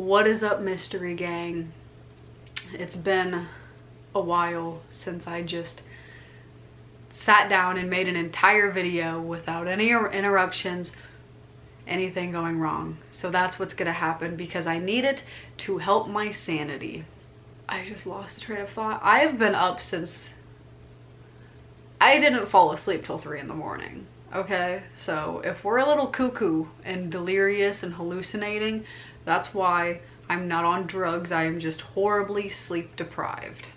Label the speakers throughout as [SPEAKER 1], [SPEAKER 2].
[SPEAKER 1] What is up, mystery gang? It's been a while since I just sat down and made an entire video without any interruptions, anything going wrong. So that's what's gonna happen because I need it to help my sanity. I just lost the train of thought. I have been up since I didn't fall asleep till 3 in the morning. Okay, so if we're a little cuckoo and delirious and hallucinating, that's why. I'm not on drugs. I am just horribly sleep deprived.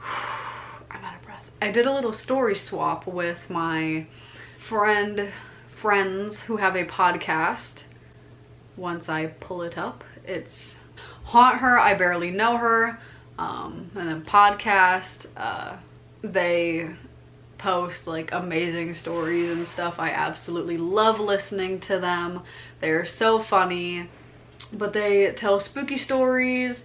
[SPEAKER 1] I'm out of breath. I did a little story swap with my friends who have a podcast. Once I pull it up, it's Haunt Her, I Barely Know Her, and then podcast. They post like amazing stories and stuff. I absolutely love listening to them. They're so funny. But they tell spooky stories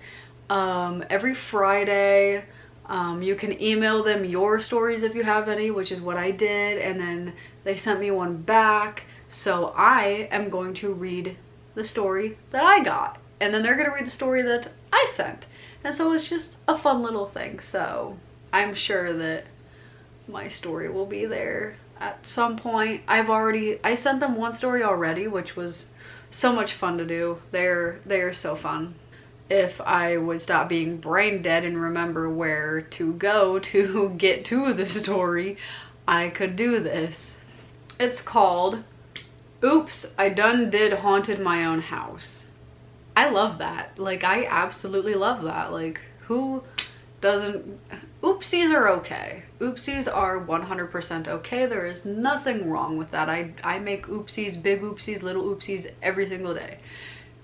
[SPEAKER 1] every Friday. You can email them your stories if you have any, which is what I did, and then they sent me one back. So I am going to read the story that I got, and then they're gonna read the story that I sent. And so it's just a fun little thing. So I'm sure that my story will be there at some point. I sent them one story already, which was so much fun to do. They're so fun. If I would stop being brain dead and remember where to go to get to the story, I could do this. It's called Oops, I Done Did Haunted My Own House. I love that. Like, I absolutely love that. Like, who doesn't? Oopsies are okay. Oopsies are 100% okay. There is nothing wrong with that. I make oopsies, big oopsies, little oopsies every single day.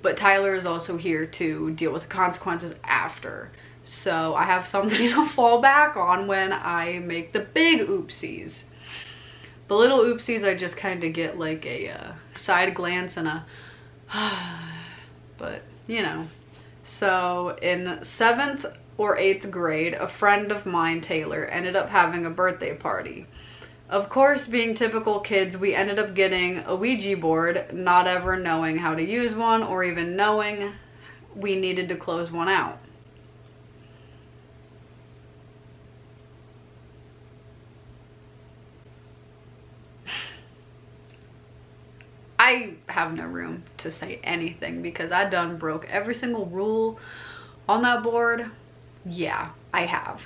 [SPEAKER 1] But Tyler is also here to deal with the consequences after. So I have something to fall back on when I make the big oopsies. The little oopsies, I just kind of get like a side glance and a but you know. So in 7th or 8th grade, a friend of mine, Taylor, ended up having a birthday party. Of course, being typical kids, we ended up getting a Ouija board, not ever knowing how to use one or even knowing we needed to close one out. I have no room to say anything because I done broke every single rule on that board. Yeah, I have.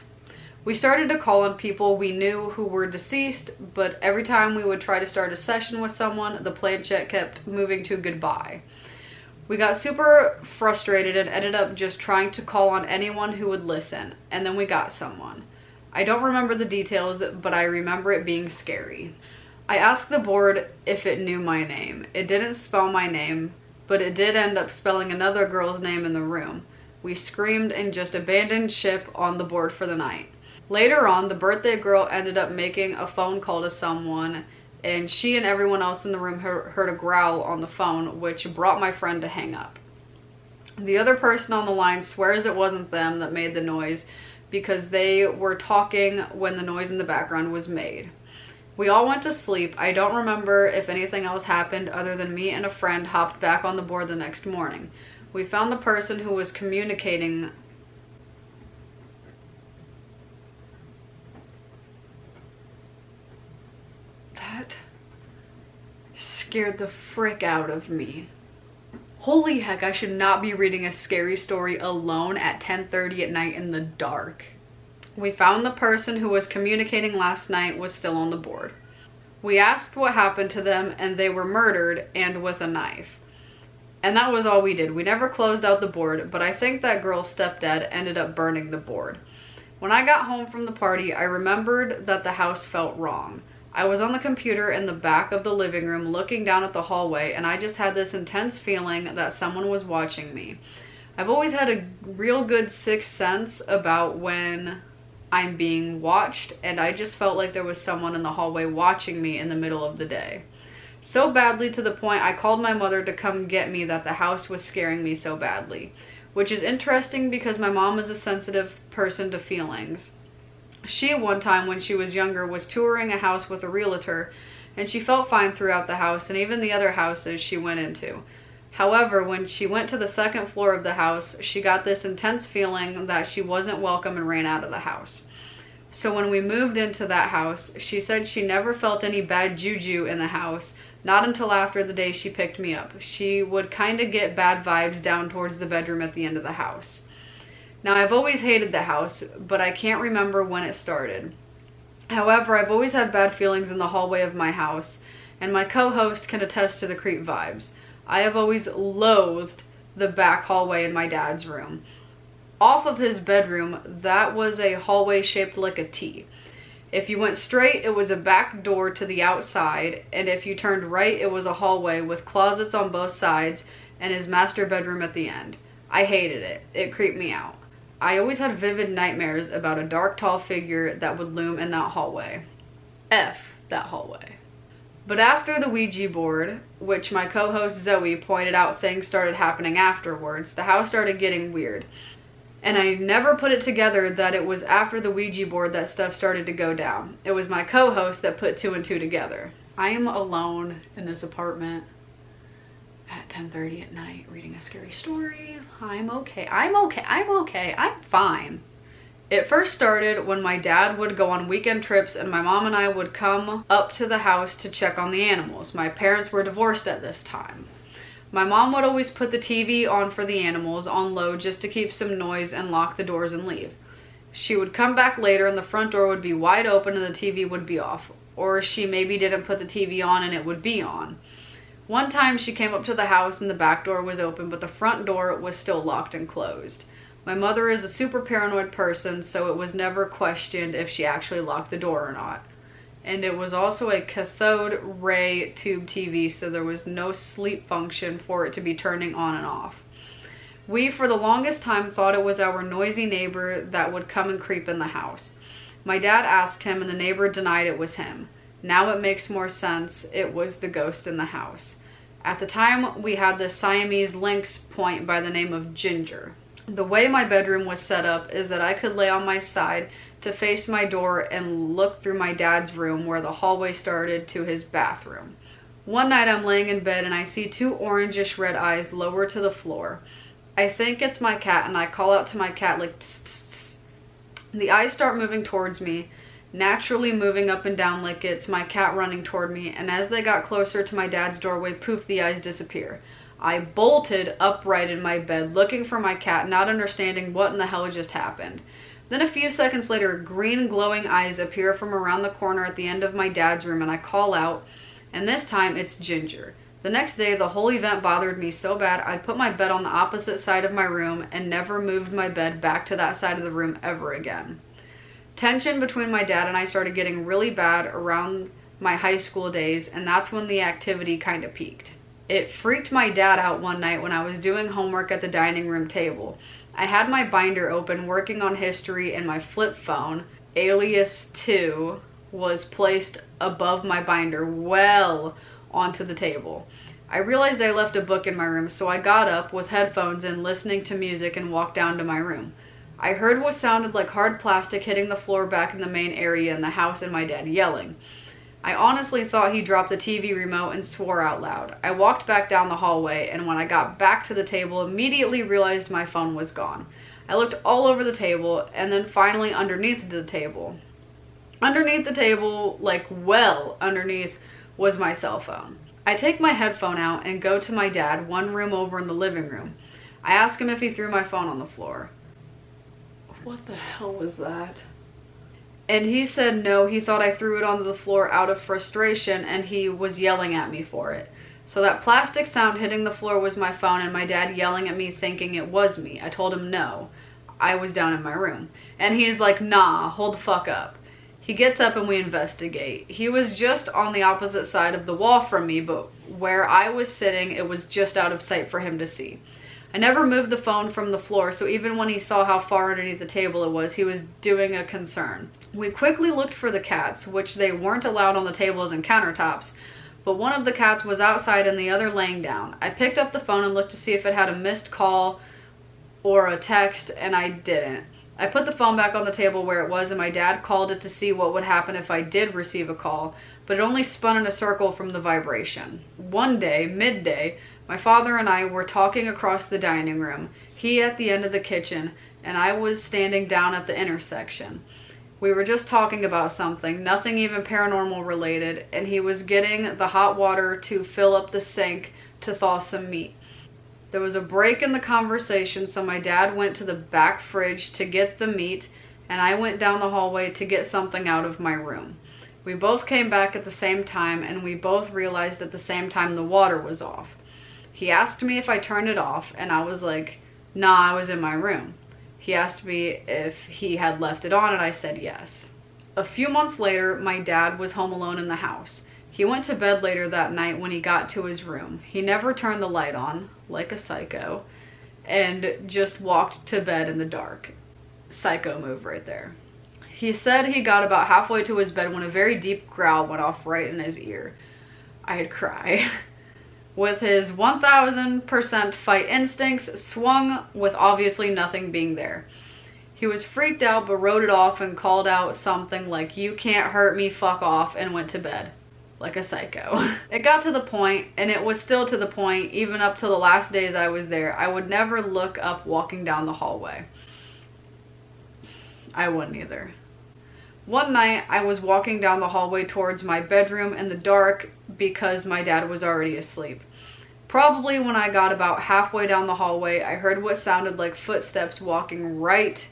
[SPEAKER 1] We started to call on people we knew who were deceased, but every time we would try to start a session with someone, the planchette kept moving to goodbye. We got super frustrated and ended up just trying to call on anyone who would listen, and then we got someone. I don't remember the details, but I remember it being scary. I asked the board if it knew my name. It didn't spell my name, but it did end up spelling another girl's name in the room. We screamed and just abandoned ship on the board for the night. Later on, the birthday girl ended up making a phone call to someone, and she and everyone else in the room heard a growl on the phone, which brought my friend to hang up. The other person on the line swears it wasn't them that made the noise because they were talking when the noise in the background was made. We all went to sleep. I don't remember if anything else happened other than me and a friend hopped back on the board the next morning. We found the person who was communicating that scared the frick out of me. Holy heck, I should not be reading a scary story alone at 10:30 at night in the dark. We found the person who was communicating last night was still on the board. We asked what happened to them and they were murdered and with a knife. And that was all we did. We never closed out the board, but I think that girl's stepdad ended up burning the board. When I got home from the party, I remembered that the house felt wrong. I was on the computer in the back of the living room looking down at the hallway, and I just had this intense feeling that someone was watching me. I've always had a real good sixth sense about when I'm being watched, and I just felt like there was someone in the hallway watching me in the middle of the day. So badly to the point I called my mother to come get me that the house was scaring me so badly. Which is interesting because my mom is a sensitive person to feelings. She, one time when she was younger, was touring a house with a realtor, and she felt fine throughout the house and even the other houses she went into. However, when she went to the second floor of the house, she got this intense feeling that she wasn't welcome and ran out of the house. So when we moved into that house, she said she never felt any bad juju in the house, not until after the day she picked me up. She would kind of get bad vibes down towards the bedroom at the end of the house. Now, I've always hated the house, but I can't remember when it started. However, I've always had bad feelings in the hallway of my house, and my co-host can attest to the creep vibes. I have always loathed the back hallway in my dad's room. Off of his bedroom, that was a hallway shaped like a T. If you went straight, it was a back door to the outside, and if you turned right, it was a hallway with closets on both sides and his master bedroom at the end. I hated it. It creeped me out. I always had vivid nightmares about a dark, tall figure that would loom in that hallway. F that hallway. But after the Ouija board, which my co-host Zoe pointed out things started happening afterwards, the house started getting weird. And I never put it together that it was after the Ouija board that stuff started to go down. It was my co-host that put 2 and 2 together. I am alone in this apartment at 10:30 at night reading a scary story. I'm okay. I'm fine. It first started when my dad would go on weekend trips and my mom and I would come up to the house to check on the animals. My parents were divorced at this time. My mom would always put the TV on for the animals on low just to keep some noise and lock the doors and leave. She would come back later and the front door would be wide open and the TV would be off. Or she maybe didn't put the TV on and it would be on. One time she came up to the house and the back door was open, but the front door was still locked and closed. My mother is a super paranoid person, so it was never questioned if she actually locked the door or not. And it was also a cathode ray tube TV, so there was no sleep function for it to be turning on and off. We, for the longest time, thought it was our noisy neighbor that would come and creep in the house. My dad asked him, and the neighbor denied it was him. Now it makes more sense. It was the ghost in the house. At the time, we had the Siamese lynx point by the name of Ginger. The way my bedroom was set up is that I could lay on my side to face my door and look through my dad's room where the hallway started to his bathroom. One night I'm laying in bed and I see 2 orangish red eyes lower to the floor. I think it's my cat and I call out to my cat like tss, tss, tss. The eyes start moving towards me, naturally moving up and down like it's my cat running toward me, and as they got closer to my dad's doorway, poof, the eyes disappear. I bolted upright in my bed looking for my cat, not understanding what in the hell just happened. Then a few seconds later, green glowing eyes appear from around the corner at the end of my dad's room and I call out, and this time it's Ginger. The next day, the whole event bothered me so bad I put my bed on the opposite side of my room and never moved my bed back to that side of the room ever again. Tension between my dad and I started getting really bad around my high school days, and that's when the activity kind of peaked. It freaked my dad out one night when I was doing homework at the dining room table. I had my binder open working on history and my flip phone, alias 2, was placed above my binder, well onto the table. I realized I left a book in my room, so I got up with headphones in, listening to music, and walked down to my room. I heard what sounded like hard plastic hitting the floor back in the main area in the house and my dad yelling. I honestly thought he dropped the TV remote and swore out loud. I walked back down the hallway, and when I got back to the table, immediately realized my phone was gone. I looked all over the table, and then finally underneath the table. Underneath the table, like well underneath, was my cell phone. I take my headphone out and go to my dad, one room over in the living room. I ask him if he threw my phone on the floor. What the hell was that? And he said no, he thought I threw it onto the floor out of frustration and he was yelling at me for it. So that plastic sound hitting the floor was my phone and my dad yelling at me thinking it was me. I told him no, I was down in my room. And he's like, nah, hold the fuck up. He gets up and we investigate. He was just on the opposite side of the wall from me, but where I was sitting, it was just out of sight for him to see. I never moved the phone from the floor, so even when he saw how far underneath the table it was, he was doing a concern. We quickly looked for the cats, which they weren't allowed on the tables and countertops, but one of the cats was outside and the other laying down. I picked up the phone and looked to see if it had a missed call or a text, and I didn't. I put the phone back on the table where it was, and my dad called it to see what would happen if I did receive a call, but it only spun in a circle from the vibration. One day, midday, My father and I were talking across the dining room, he at the end of the kitchen, and I was standing down at the intersection. We were just talking about something, nothing even paranormal related, and he was getting the hot water to fill up the sink to thaw some meat. There was a break in the conversation, so my dad went to the back fridge to get the meat, and I went down the hallway to get something out of my room. We both came back at the same time, and we both realized at the same time the water was off. He asked me if I turned it off, and I was like, nah, I was in my room. He asked me if he had left it on, and I said yes. A few months later, my dad was home alone in the house. He went to bed later that night when he got to his room. He never turned the light on, like a psycho, and just walked to bed in the dark. Psycho move right there. He said he got about halfway to his bed when a very deep growl went off right in his ear. I'd cry. With his 1000% fight instincts swung with obviously nothing being there. He was freaked out but wrote it off and called out something like, "You can't hurt me, fuck off," and went to bed. Like a psycho. It got to the point, and it was still to the point, even up to the last days I was there, I would never look up walking down the hallway. I wouldn't either. One night, I was walking down the hallway towards my bedroom in the dark because my dad was already asleep. Probably when I got about halfway down the hallway, I heard what sounded like footsteps walking right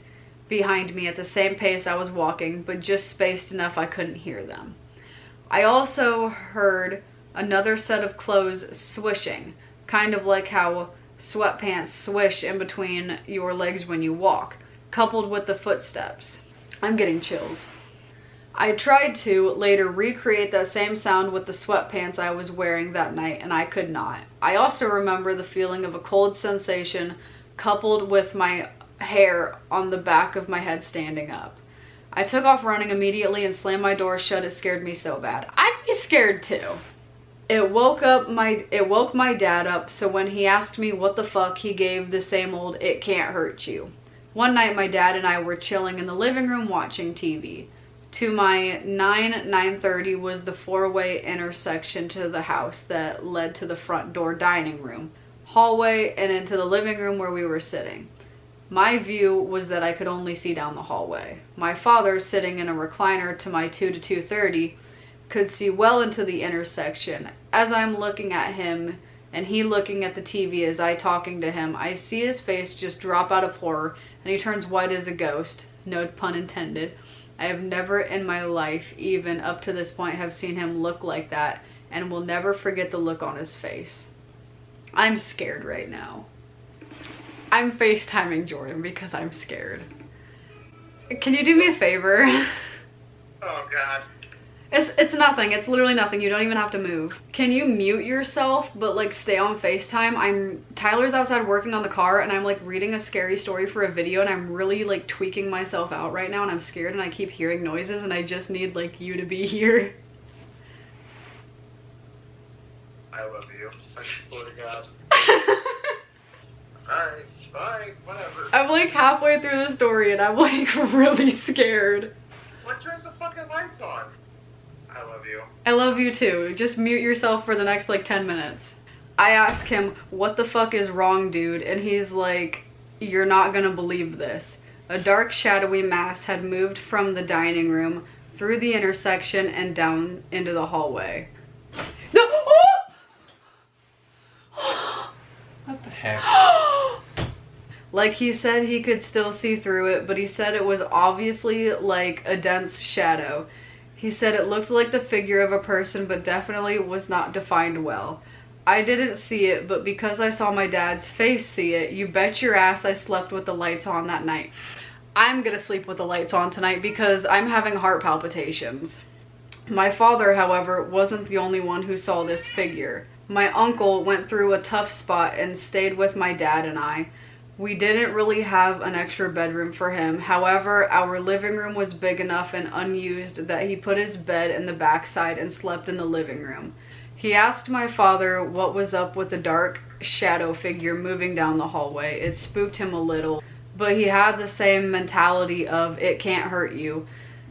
[SPEAKER 1] behind me at the same pace I was walking, but just spaced enough I couldn't hear them. I also heard another set of clothes swishing, kind of like how sweatpants swish in between your legs when you walk, coupled with the footsteps. I'm getting chills. I tried to later recreate that same sound with the sweatpants I was wearing that night, and I could not. I also remember the feeling of a cold sensation coupled with my hair on the back of my head standing up. I took off running immediately and slammed my door shut. It scared me so bad. I'd be scared too. It woke my dad up, so when he asked me what the fuck, he gave the same old "it can't hurt you." One night my dad and I were chilling in the living room watching TV. To my 9:30 was the four-way intersection to the house that led to the front door dining room, hallway, and into the living room where we were sitting. My view was that I could only see down the hallway. My father, sitting in a recliner to my 2 to 2:30, could see well into the intersection. As I'm looking at him and he looking at the TV as I talking to him, I see his face just drop out of horror and he turns white as a ghost. No pun intended. I have never in my life, even up to this point, have seen him look like that and will never forget the look on his face. I'm scared right now. I'm FaceTiming Jordan because I'm scared. Can you do me a favor?
[SPEAKER 2] Oh God.
[SPEAKER 1] It's nothing. It's literally nothing. You don't even have to move. Can you mute yourself but like stay on FaceTime? Tyler's outside working on the car and I'm like reading a scary story for a video and I'm really like tweaking myself out right now and I'm scared and I keep hearing noises and I just need like you to be here.
[SPEAKER 2] I love you. I swear to God. Alright, fine, whatever.
[SPEAKER 1] I'm like halfway through the story and I'm like really scared.
[SPEAKER 2] What turns the fucking lights on? I love you.
[SPEAKER 1] I love you too. Just mute yourself for the next like 10 minutes. I ask him, "What the fuck is wrong, dude?" And he's like, "You're not gonna believe this." A dark shadowy mass had moved from the dining room through the intersection and down into the hallway. No!
[SPEAKER 3] What the heck?
[SPEAKER 1] Like he said he could still see through it, but he said it was obviously like a dense shadow. He said it looked like the figure of a person, but definitely was not defined well. I didn't see it, but because I saw my dad's face see it, you bet your ass I slept with the lights on that night. I'm gonna sleep with the lights on tonight because I'm having heart palpitations. My father, however, wasn't the only one who saw this figure. My uncle went through a tough spot and stayed with my dad and I. We didn't really have an extra bedroom for him. However, our living room was big enough and unused that he put his bed in the backside and slept in the living room. He asked my father what was up with the dark shadow figure moving down the hallway. It spooked him a little, but he had the same mentality of "it can't hurt you,"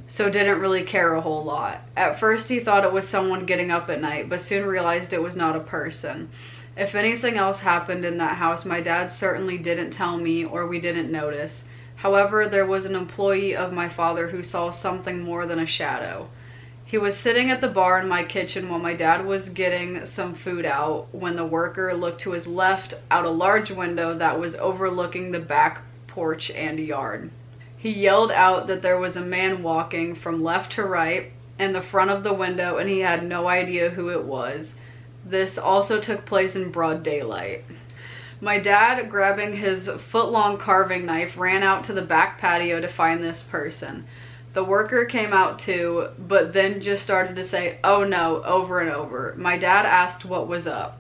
[SPEAKER 1] so didn't really care a whole lot. At first he thought it was someone getting up at night, but soon realized it was not a person. If anything else happened in that house, my dad certainly didn't tell me or we didn't notice. However, there was an employee of my father who saw something more than a shadow. He was sitting at the bar in my kitchen while my dad was getting some food out when the worker looked to his left out a large window that was overlooking the back porch and yard. He yelled out that there was a man walking from left to right in the front of the window and he had no idea who it was. This also took place in broad daylight. My dad, grabbing his foot-long carving knife, ran out to the back patio to find this person. The worker came out too, but then just started to say, "Oh no," over and over. My dad asked what was up.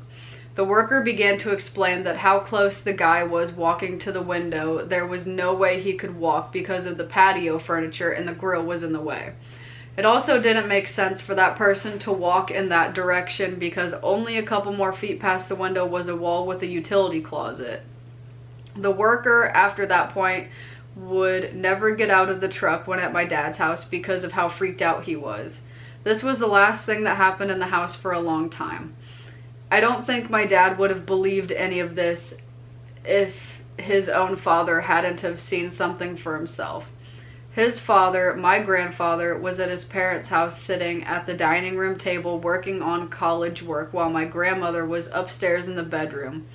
[SPEAKER 1] The worker began to explain that how close the guy was walking to the window, there was no way he could walk because of the patio furniture and the grill was in the way. It also didn't make sense for that person to walk in that direction because only a couple more feet past the window was a wall with a utility closet. The worker, after that point, would never get out of the truck when at my dad's house because of how freaked out he was. This was the last thing that happened in the house for a long time. I don't think my dad would have believed any of this if his own father hadn't have seen something for himself. His father, my grandfather, was at his parents' house sitting at the dining room table working on college work while my grandmother was upstairs in the bedroom.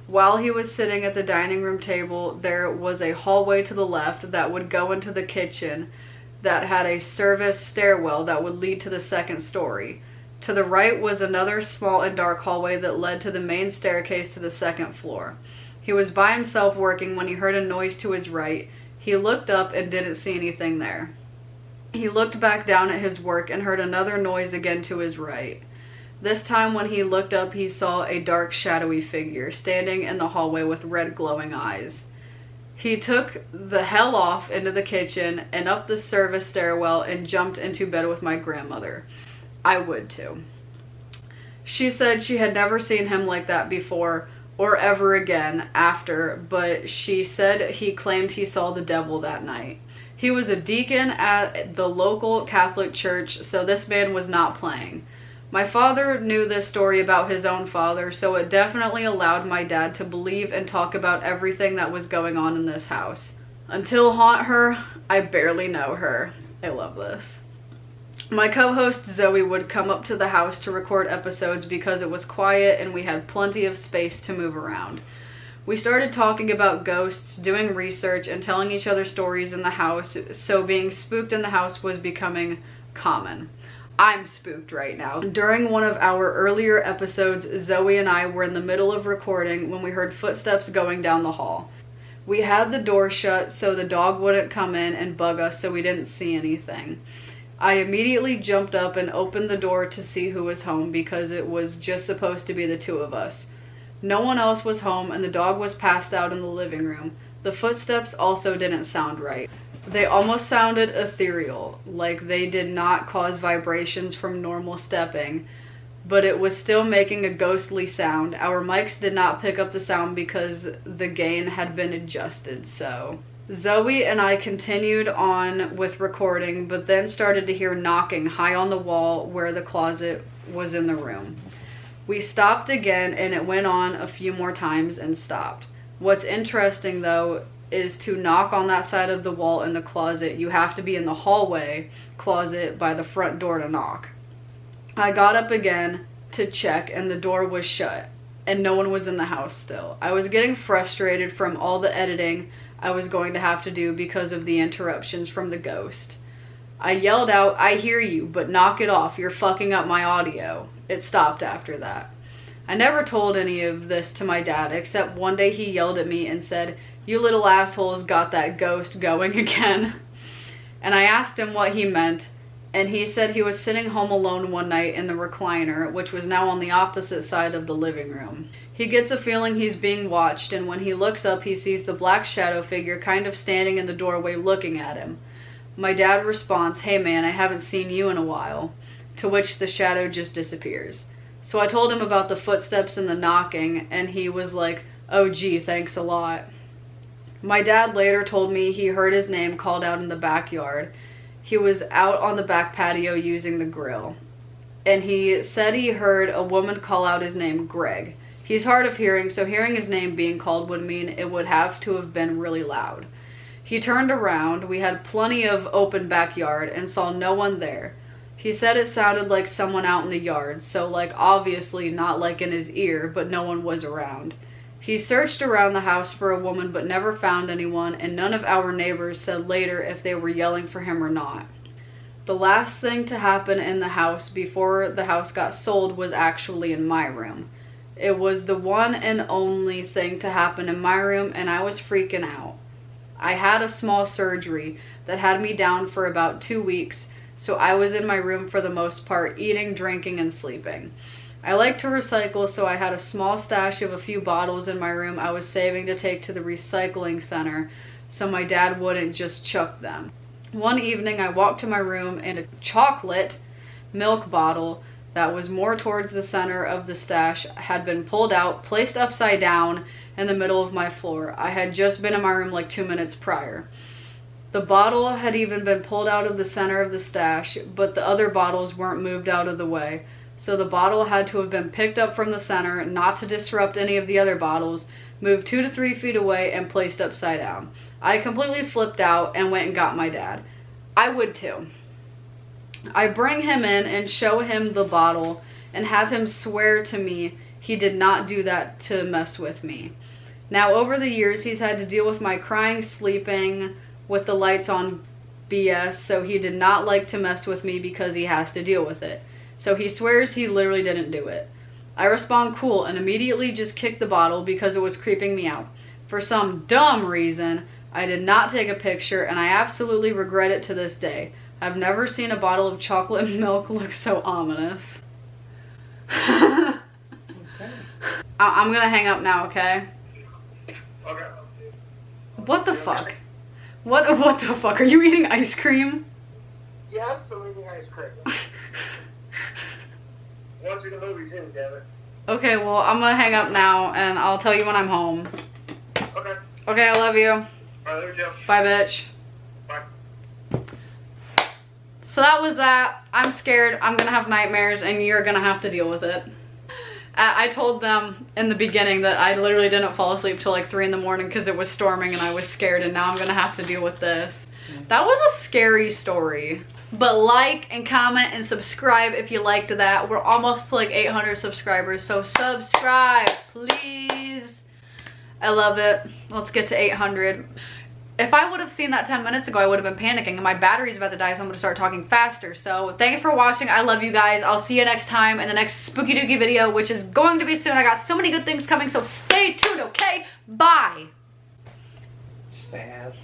[SPEAKER 1] While he was sitting at the dining room table, there was a hallway to the left that would go into the kitchen that had a service stairwell that would lead to the second story. To the right was another small and dark hallway that led to the main staircase to the second floor. He was by himself working when he heard a noise to his right. He looked up and didn't see anything there. He looked back down at his work and heard another noise again to his right. This time when he looked up, he saw a dark, shadowy figure standing in the hallway with red glowing eyes. He took the hell off into the kitchen and up the service stairwell and jumped into bed with my grandmother. I would too. She said she had never seen him like that before or ever again after, but she said he claimed he saw the devil that night. He was a deacon at the local Catholic church, so this man was not playing. My father knew this story about his own father, so it definitely allowed my dad to believe and talk about everything that was going on in this house. Until Haunt Her, I barely know her. I love this. My co-host Zoe would come up to the house to record episodes because it was quiet and we had plenty of space to move around. We started talking about ghosts, doing research, and telling each other stories in the house, so being spooked in the house was becoming common. I'm spooked right now. During one of our earlier episodes, Zoe and I were in the middle of recording when we heard footsteps going down the hall. We had the door shut so the dog wouldn't come in and bug us, so we didn't see anything. I immediately jumped up and opened the door to see who was home because it was just supposed to be the two of us. No one else was home and the dog was passed out in the living room. The footsteps also didn't sound right. They almost sounded ethereal, like they did not cause vibrations from normal stepping, but it was still making a ghostly sound. Our mics did not pick up the sound because the gain had been adjusted, so... Zoe and I continued on with recording, but then started to hear knocking high on the wall where the closet was in the room. We stopped again and it went on a few more times and stopped. What's interesting though is to knock on that side of the wall in the closet, you have to be in the hallway closet by the front door to knock. I got up again to check and the door was shut and no one was in the house still. I was getting frustrated from all the editing I was going to have to do because of the interruptions from the ghost. I yelled out, "I hear you, but knock it off, you're fucking up my audio." It stopped after that. I never told any of this to my dad, except one day he yelled at me and said, "You little assholes got that ghost going again." And I asked him what he meant, and he said he was sitting home alone one night in the recliner, which was now on the opposite side of the living room. He gets a feeling he's being watched, and when he looks up, he sees the black shadow figure kind of standing in the doorway looking at him. My dad responds, "Hey man, I haven't seen you in a while," to which the shadow just disappears. So I told him about the footsteps and the knocking, and he was like, "Oh gee, thanks a lot." My dad later told me he heard his name called out in the backyard. He was out on the back patio using the grill, and he said he heard a woman call out his name, Greg. He He's hard of hearing, so hearing his name being called would mean it would have to have been really loud. He turned around, we had plenty of open backyard, and saw no one there. He said it sounded like someone out in the yard, so like obviously not like in his ear, but no one was around. He searched around the house for a woman but never found anyone, and none of our neighbors said later if they were yelling for him or not. The last thing to happen in the house before the house got sold was actually in my room. It was the one and only thing to happen in my room, and I was freaking out. I had a small surgery that had me down for about 2 weeks, so I was in my room for the most part, eating, drinking, and sleeping. I like to recycle, so I had a small stash of a few bottles in my room I was saving to take to the recycling center so my dad wouldn't just chuck them. One evening I walked to my room and a chocolate milk bottle that was more towards the center of the stash had been pulled out, placed upside down in the middle of my floor. I had just been in my room like 2 minutes prior. The bottle had even been pulled out of the center of the stash, but the other bottles weren't moved out of the way. So the bottle had to have been picked up from the center, not to disrupt any of the other bottles, moved 2 to 3 feet away, and placed upside down. I completely flipped out and went and got my dad. I would too. I bring him in and show him the bottle and have him swear to me he did not do that to mess with me. Now over the years he's had to deal with my crying, sleeping with the lights on BS, so he did not like to mess with me because he has to deal with it. So he swears he literally didn't do it. I respond cool and immediately just kick the bottle because it was creeping me out. For some dumb reason, I did not take a picture and I absolutely regret it to this day. I've never seen a bottle of chocolate milk look so ominous.
[SPEAKER 3] Okay.
[SPEAKER 1] I'm gonna hang up now, okay?
[SPEAKER 2] Okay.
[SPEAKER 1] What the fuck? What the fuck? Are you eating ice cream?
[SPEAKER 2] Yes, I'm eating ice cream. Watching the movie too, damn it.
[SPEAKER 1] Okay, well, I'm gonna hang up now and I'll tell you when I'm home.
[SPEAKER 2] Okay.
[SPEAKER 1] Okay, I love you.
[SPEAKER 2] Alright, there we go.
[SPEAKER 1] Bye, bitch.
[SPEAKER 2] Bye.
[SPEAKER 1] So that was that. I'm scared. I'm gonna have nightmares and you're gonna have to deal with it. I told them in the beginning that I literally didn't fall asleep till like 3 in the morning because it was storming and I was scared, and now I'm gonna have to deal with this. That was a scary story. But like and comment and subscribe if you liked that. We're almost to like 800 subscribers, so subscribe, please. I love it. Let's get to 800. If I would have seen that 10 minutes ago, I would have been panicking, and my battery's about to die, so I'm going to start talking faster. So thanks for watching. I love you guys. I'll see you next time in the next spooky dooky video, which is going to be soon. I got so many good things coming, so stay tuned, okay? Bye.
[SPEAKER 3] Spaz.